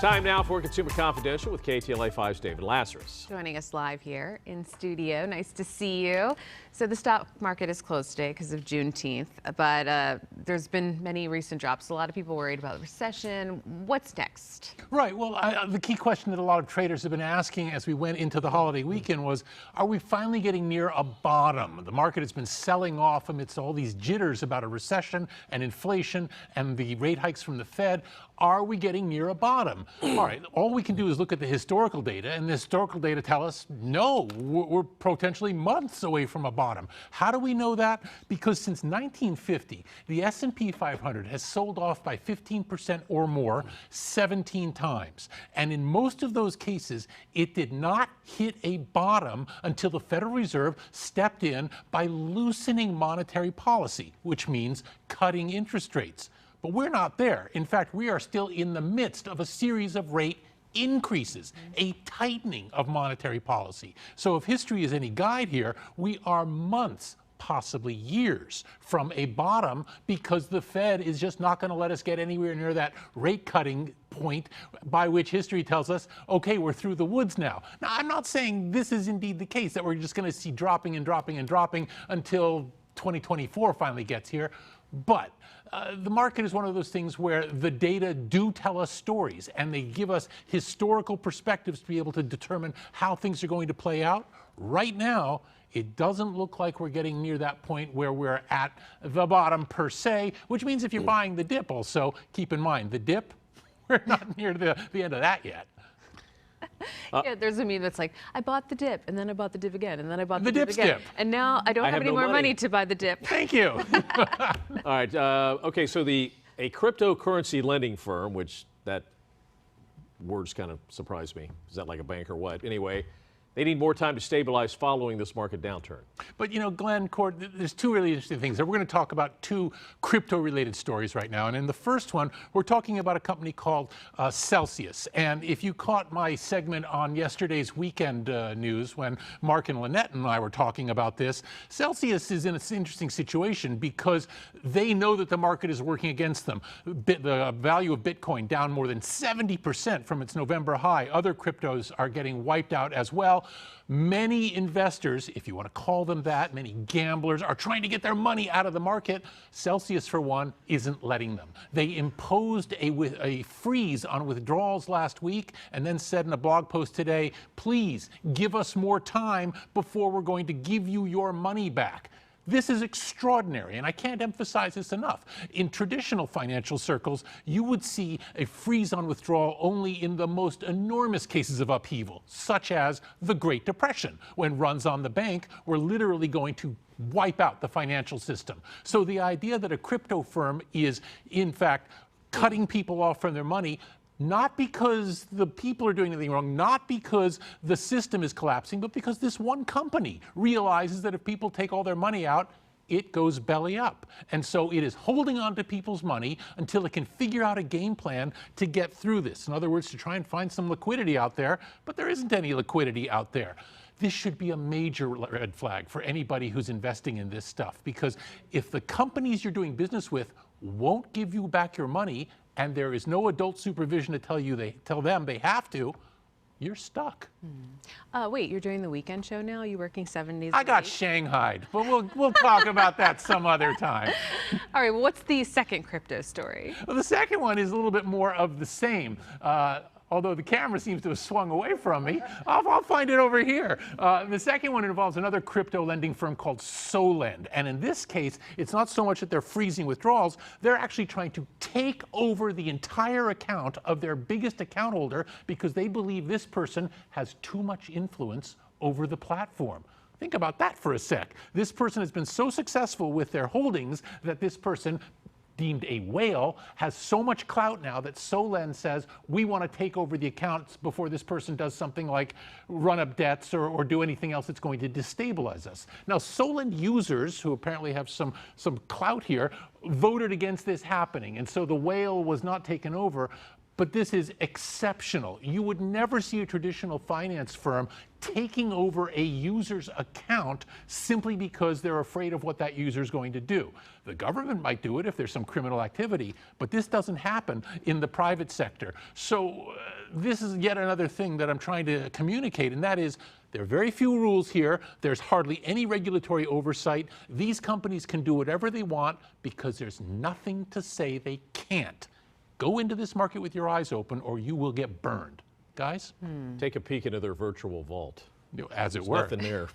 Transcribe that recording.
Time now for Consumer Confidential with KTLA 5's David Lazarus. Joining us live here in studio. Nice to see you. So the stock market is closed today because of Juneteenth, but there's been many recent drops. A lot of people worried about the recession. What's next? Right. Well, the key question that a lot of traders have been asking as we went into the holiday weekend was, are we finally getting near a bottom? The market has been selling off amidst all these jitters about a recession and inflation and the rate hikes from the Fed. Are we getting near a bottom? All right, all we can do is look at the historical data, and the historical data tell us, no, we're potentially months away from a bottom. How do we know that? Because since 1950, the S&P 500 has sold off by 15% or more 17 times. And in most of those cases, it did not hit a bottom until the Federal Reserve stepped in by loosening monetary policy, which means cutting interest rates. But we're not there. In fact, we are still in the midst of a series of rate increases, a tightening of monetary policy. So if history is any guide here, we are months, possibly years, from a bottom because the Fed is just not going to let us get anywhere near that rate cutting point by which history tells us, okay, we're through the woods now. Now, I'm not saying this is indeed the case, that we're just going to see dropping and dropping and dropping until 2024 finally gets here. But the market is one of those things where the data do tell us stories and they give us historical perspectives to be able to determine how things are going to play out. Right now, it doesn't look like we're getting near that point where we're at the bottom per se, which means if you're buying the dip also, keep in mind, the dip, we're not near the end of that yet. Yeah, there's a meme that's like, I bought the dip, and then I bought the dip again, and then I bought the dip dip again. dip. And now I don't have any no more money. money to buy the dip. Thank you. All right, okay, so a cryptocurrency lending firm, which that word's kind of surprised me. Is that like a bank or what? Anyway, they need more time to stabilize following this market downturn. But, you know, Glenn, Cord, there's two really interesting things. We're going to talk about two crypto-related stories right now. And in the first one, we're talking about a company called Celsius. And if you caught my segment on yesterday's weekend news when Mark and Lynette and I were talking about this, Celsius is in an interesting situation because they know that the market is working against them. The value of Bitcoin down more than 70% from its November high. Other cryptos are getting wiped out as well. Many investors, if you want to call them that, many gamblers are trying to get their money out of the market. Celsius, for one, isn't letting them. They imposed a freeze on withdrawals last week and then said in a blog post today, please give us more time before we're going to give you your money back. This is extraordinary, and I can't emphasize this enough. In traditional financial circles, you would see a freeze on withdrawal only in the most enormous cases of upheaval, such as the Great Depression, when runs on the bank were literally going to wipe out the financial system. So the idea that a crypto firm is, in fact, cutting people off from their money, not because the people are doing anything wrong, not because the system is collapsing, but because this one company realizes that if people take all their money out, it goes belly up. And so it is holding on to people's money until it can figure out a game plan to get through this. In other words, to try and find some liquidity out there, but there isn't any liquidity out there. This should be a major red flag for anybody who's investing in this stuff, because if the companies you're doing business with won't give you back your money, and there is no adult supervision to tell them they have to, you're stuck. Wait, you're doing the weekend show now? Are you working 7 days a I week? got shanghaied, but we'll talk about that some other time. All right, well, what's the second crypto story? Well, the second one is a little bit more of the same. Although the camera seems to have swung away from me, I'll find it over here. The second one involves another crypto lending firm called Solend. And in this case, it's not so much that they're freezing withdrawals, they're actually trying to take over the entire account of their biggest account holder because they believe this person has too much influence over the platform. Think about that for a sec. This person has been so successful with their holdings that this person, deemed a whale, has so much clout now that Solend says, we want to take over the accounts before this person does something like run up debts or do anything else that's going to destabilize us. Now, Solend users, who apparently have some clout here, voted against this happening. And so the whale was not taken over. But this is exceptional. You would never see a traditional finance firm taking over a user's account simply because they're afraid of what that user is going to do. The government might do it if there's some criminal activity, but this doesn't happen in the private sector. So this is yet another thing that I'm trying to communicate, and that is there are very few rules here. There's hardly any regulatory oversight. These companies can do whatever they want because there's nothing to say they can't. Go into this market with your eyes open or you will get burned. Guys? Take a peek into their virtual vault. As it There's were. nothing there.